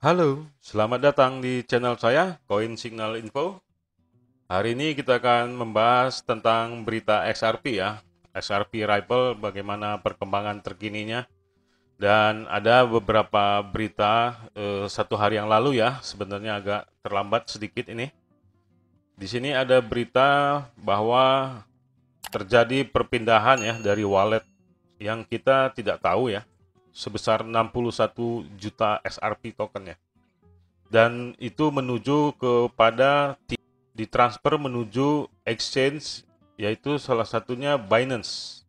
Halo, selamat datang di channel saya, Koin Signal Info. Hari ini kita akan membahas tentang berita XRP ya. XRP Ripple, bagaimana perkembangan terkininya. Dan ada beberapa berita satu hari yang lalu ya, sebenarnya agak terlambat sedikit ini. Di sini ada berita bahwa terjadi perpindahan ya dari wallet yang kita tidak tahu ya, sebesar 61 juta XRP token ya. Dan itu menuju kepada ditransfer menuju exchange, yaitu salah satunya Binance.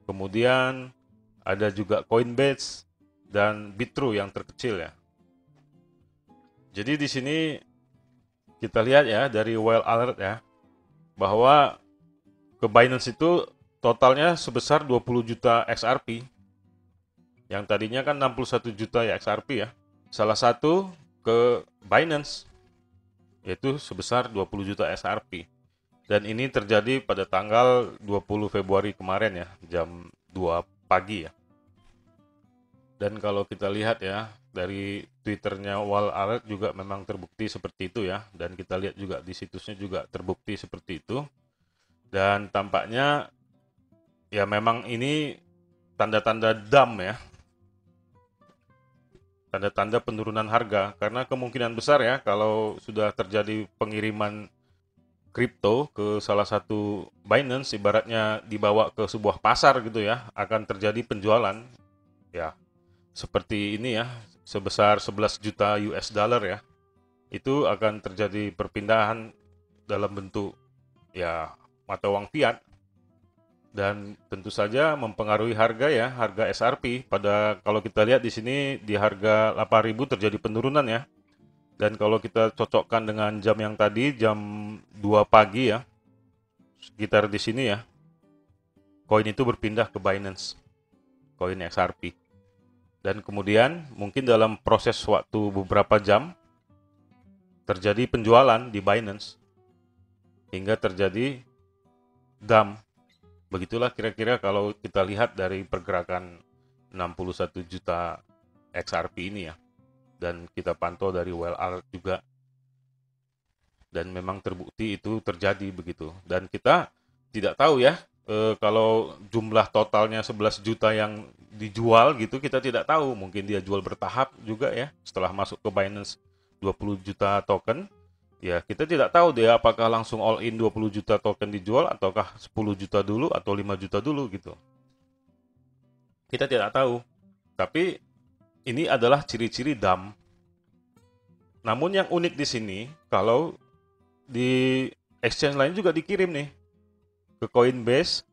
Kemudian ada juga Coinbase dan Bitrue yang terkecil ya. Jadi di sini kita lihat ya dari Whale Alert ya, bahwa ke Binance itu totalnya sebesar 20 juta XRP. Yang tadinya kan 61 juta ya XRP ya. Salah satu ke Binance, yaitu sebesar 20 juta XRP. Dan ini terjadi pada tanggal 20 Februari kemarin ya, jam 2 pagi ya. Dan kalau kita lihat ya, dari Twitternya Wal Alert juga memang terbukti seperti itu ya. Dan kita lihat juga di situsnya juga terbukti seperti itu. Dan tampaknya ya memang ini tanda-tanda dump ya. Tanda-tanda penurunan harga. Karena kemungkinan besar ya, kalau sudah terjadi pengiriman kripto ke salah satu Binance, ibaratnya dibawa ke sebuah pasar gitu ya, akan terjadi penjualan ya seperti ini ya, sebesar 11 juta US dollar ya. Itu akan terjadi perpindahan dalam bentuk ya mata uang fiat, dan tentu saja mempengaruhi harga ya, harga XRP. Pada kalau kita lihat di sini di harga 8.000 terjadi penurunan ya. Dan kalau kita cocokkan dengan jam yang tadi, jam 2 pagi ya, sekitar di sini ya, koin itu berpindah ke Binance, koin XRP. Dan kemudian mungkin dalam proses waktu beberapa jam terjadi penjualan di Binance hingga terjadi dump. Begitulah kira-kira kalau kita lihat dari pergerakan 61 juta XRP ini ya. Dan kita pantau dari Whale Alert juga. Dan memang terbukti itu terjadi begitu. Dan kita tidak tahu ya, kalau jumlah totalnya 11 juta yang dijual gitu, kita tidak tahu. Mungkin dia jual bertahap juga ya, setelah masuk ke Binance 20 juta token. Ya, kita tidak tahu dia apakah langsung all in 20 juta token dijual, ataukah 10 juta dulu atau 5 juta dulu gitu. Kita tidak tahu. Tapi ini adalah ciri-ciri dump. Namun yang unik di sini, kalau di exchange lain juga dikirim nih ke Coinbase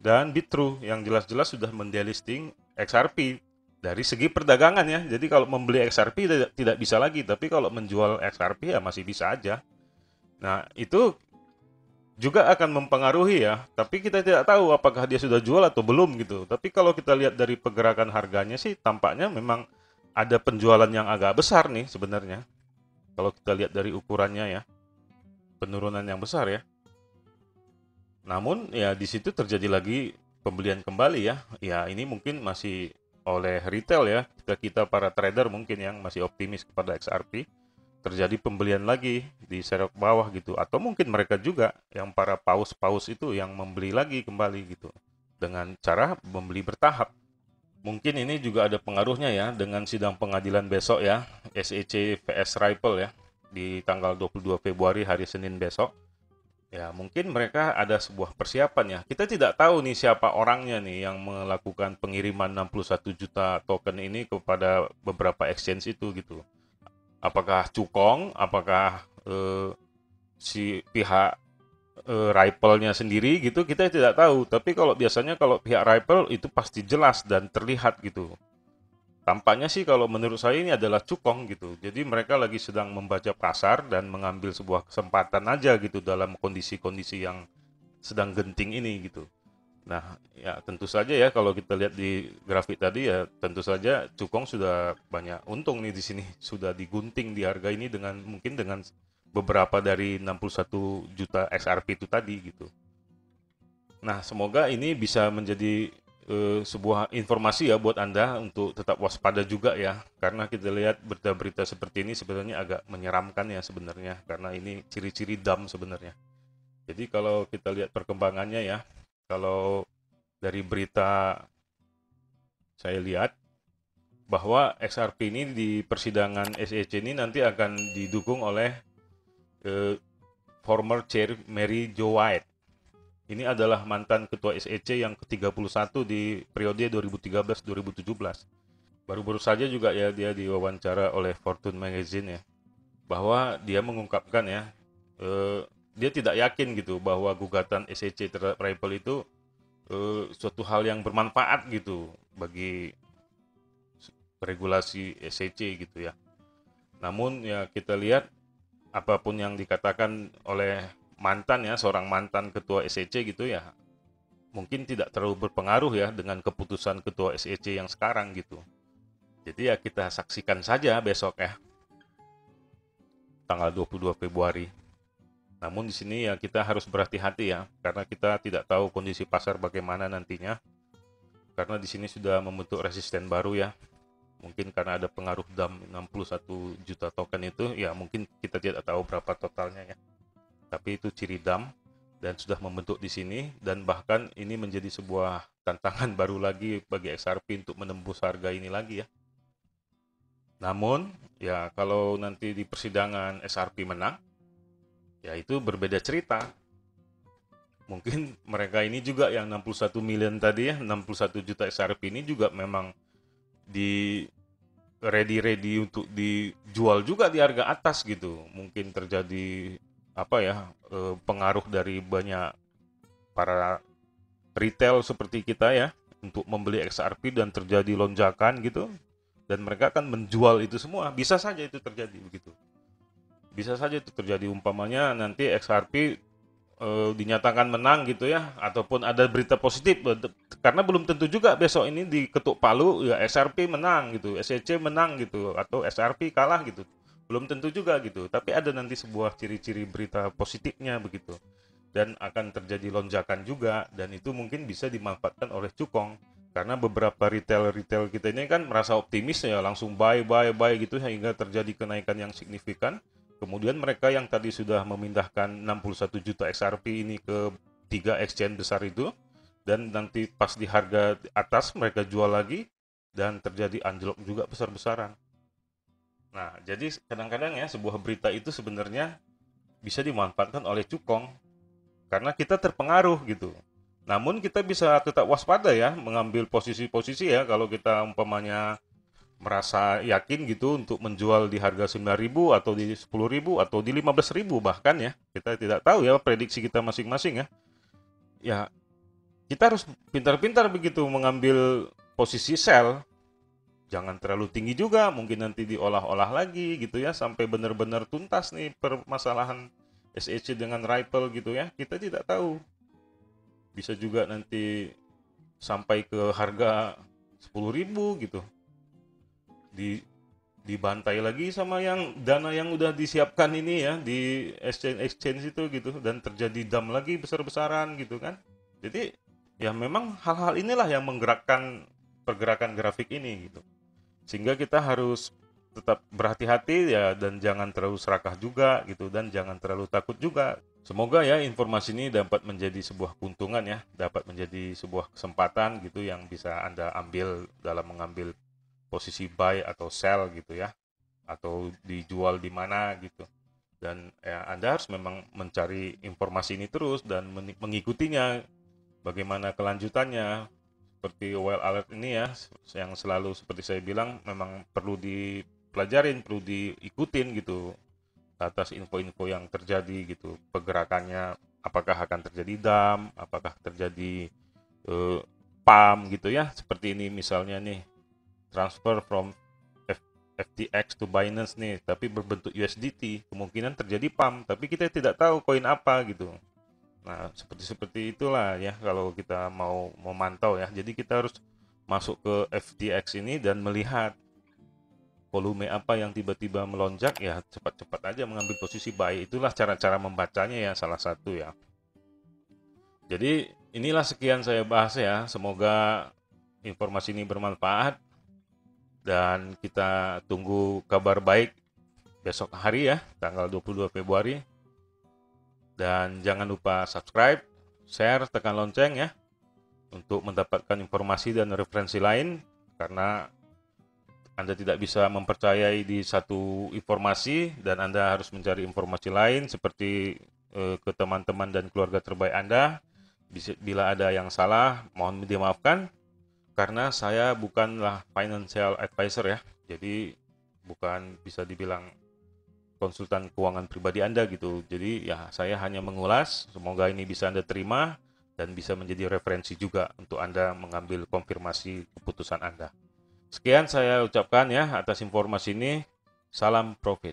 dan Bitrue yang jelas-jelas sudah mendelisting XRP. Dari segi perdagangan ya, jadi kalau membeli XRP tidak bisa lagi, tapi kalau menjual XRP ya masih bisa aja. Nah itu juga akan mempengaruhi ya, tapi kita tidak tahu apakah dia sudah jual atau belum gitu. Tapi kalau kita lihat dari pergerakan harganya sih, tampaknya memang ada penjualan yang agak besar nih sebenarnya. Kalau kita lihat dari ukurannya ya, penurunan yang besar ya. Namun ya di situ terjadi lagi pembelian kembali ya. Ya ini mungkin masih oleh retail ya. Kita para trader mungkin yang masih optimis kepada XRP. Terjadi pembelian lagi di serok bawah gitu. Atau mungkin mereka juga yang para paus-paus itu yang membeli lagi kembali gitu. Dengan cara membeli bertahap. Mungkin ini juga ada pengaruhnya ya dengan sidang pengadilan besok ya. SEC vs Ripple ya. Di tanggal 22 Februari hari Senin besok. Ya, mungkin mereka ada sebuah persiapan ya. Kita tidak tahu nih siapa orangnya nih yang melakukan pengiriman 61 juta token ini kepada beberapa exchange itu gitu. Apakah cukong, apakah si pihak Ripple-nya sendiri gitu, kita tidak tahu. Tapi kalau biasanya kalau pihak Ripple itu pasti jelas dan terlihat gitu. Tampaknya sih kalau menurut saya ini adalah cukong gitu. Jadi mereka lagi sedang membaca pasar dan mengambil sebuah kesempatan aja gitu dalam kondisi-kondisi yang sedang genting ini gitu. Nah, ya tentu saja ya kalau kita lihat di grafik tadi ya tentu saja cukong sudah banyak untung nih di sini. Sudah digunting di harga ini dengan mungkin dengan beberapa dari 61 juta XRP itu tadi gitu. Nah, semoga ini bisa menjadi sebuah informasi ya buat Anda untuk tetap waspada juga ya. Karena kita lihat berita-berita seperti ini sebenarnya agak menyeramkan ya sebenarnya. Karena ini ciri-ciri dump sebenarnya. Jadi kalau kita lihat perkembangannya ya, kalau dari berita saya lihat bahwa XRP ini di persidangan SEC ini nanti akan didukung oleh former chair Mary Jo White. Ini adalah mantan ketua SEC yang ke-31 di periode 2013-2017. Baru-baru saja juga ya dia diwawancara oleh Fortune Magazine ya, bahwa dia mengungkapkan ya, dia tidak yakin gitu bahwa gugatan SEC terhadap Ripple itu suatu hal yang bermanfaat gitu bagi regulasi SEC gitu ya. Namun ya kita lihat apapun yang dikatakan oleh mantan ya, seorang mantan ketua SEC gitu ya, mungkin tidak terlalu berpengaruh ya dengan keputusan ketua SEC yang sekarang gitu. Jadi ya kita saksikan saja besok ya, tanggal 22 Februari. Namun di sini ya kita harus berhati-hati ya, karena kita tidak tahu kondisi pasar bagaimana nantinya. Karena di sini sudah membentuk resisten baru ya. Mungkin karena ada pengaruh dump 61 juta token itu, ya mungkin kita tidak tahu berapa totalnya ya. Tapi itu ciri dump dan sudah membentuk di sini, dan bahkan ini menjadi sebuah tantangan baru lagi bagi XRP untuk menembus harga ini lagi ya. Namun ya kalau nanti di persidangan XRP menang, ya itu berbeda cerita. Mungkin mereka ini juga yang 61 million tadi ya, 61 juta XRP ini juga memang di ready untuk dijual juga di harga atas gitu. Mungkin terjadi apa ya, pengaruh dari banyak para retail seperti kita ya untuk membeli XRP dan terjadi lonjakan gitu, dan mereka akan menjual itu semua. Bisa saja itu terjadi begitu. Bisa saja itu terjadi, umpamanya nanti XRP dinyatakan menang gitu ya, ataupun ada berita positif, karena belum tentu juga besok ini diketuk palu ya XRP menang gitu, SEC menang gitu, atau XRP kalah gitu, belum tentu juga gitu. Tapi ada nanti sebuah ciri-ciri berita positifnya begitu, dan akan terjadi lonjakan juga, dan itu mungkin bisa dimanfaatkan oleh cukong, karena beberapa retail kita ini kan merasa optimis ya, langsung buy gitu sehingga terjadi kenaikan yang signifikan. Kemudian mereka yang tadi sudah memindahkan 61 juta XRP ini ke 3 exchange besar itu, dan nanti pas di harga atas mereka jual lagi, dan terjadi anjlok juga besar-besaran. Nah, jadi kadang-kadang ya sebuah berita itu sebenarnya bisa dimanfaatkan oleh cukong, karena kita terpengaruh gitu. Namun kita bisa tetap waspada ya, mengambil posisi-posisi ya, kalau kita umpamanya merasa yakin gitu untuk menjual di harga 9.000 atau di 10.000 atau di 15.000 bahkan ya. Kita tidak tahu ya prediksi kita masing-masing ya. Ya, kita harus pintar-pintar begitu mengambil posisi sell. Jangan terlalu tinggi juga, mungkin nanti diolah-olah lagi gitu ya sampai benar-benar tuntas nih permasalahan SEC dengan Ripple gitu ya. Kita tidak tahu. Bisa juga nanti sampai ke harga 10.000 gitu. Dibantai lagi sama yang dana yang udah disiapkan ini ya di exchange itu gitu, dan terjadi dump lagi besar-besaran gitu kan. Jadi ya memang hal-hal inilah yang menggerakkan pergerakan grafik ini gitu. Sehingga kita harus tetap berhati-hati ya, dan jangan terlalu serakah juga gitu, dan jangan terlalu takut juga. Semoga ya informasi ini dapat menjadi sebuah keuntungan ya, dapat menjadi sebuah kesempatan gitu yang bisa Anda ambil dalam mengambil posisi buy atau sell gitu ya, atau dijual di mana gitu. Dan ya Anda harus memang mencari informasi ini terus dan mengikutinya, bagaimana kelanjutannya. Seperti well alert ini ya, yang selalu seperti saya bilang memang perlu dipelajarin, perlu diikutin gitu atas info-info yang terjadi gitu, pergerakannya, apakah akan terjadi dump, apakah terjadi pump gitu ya, seperti ini misalnya nih, transfer from FTX to Binance nih, tapi berbentuk USDT, kemungkinan terjadi pump, tapi kita tidak tahu koin apa gitu. Nah, seperti itulah ya kalau kita mau memantau ya. Jadi kita harus masuk ke FTX ini dan melihat volume apa yang tiba-tiba melonjak, ya cepat-cepat aja mengambil posisi buy. Itulah cara-cara membacanya ya, salah satu ya. Jadi inilah sekian saya bahas ya. Semoga informasi ini bermanfaat dan kita tunggu kabar baik besok hari ya, tanggal 22 Februari. Dan jangan lupa subscribe, share, tekan lonceng ya untuk mendapatkan informasi dan referensi lain, karena Anda tidak bisa mempercayai di satu informasi dan Anda harus mencari informasi lain seperti ke teman-teman dan keluarga terbaik Anda. Bila ada yang salah, mohon dimaafkan karena saya bukanlah financial advisor ya. Jadi bukan bisa dibilang konsultan keuangan pribadi Anda gitu. Jadi ya saya hanya mengulas, semoga ini bisa Anda terima dan bisa menjadi referensi juga untuk Anda mengambil konfirmasi keputusan Anda. Sekian saya ucapkan ya atas informasi ini. Salam profit.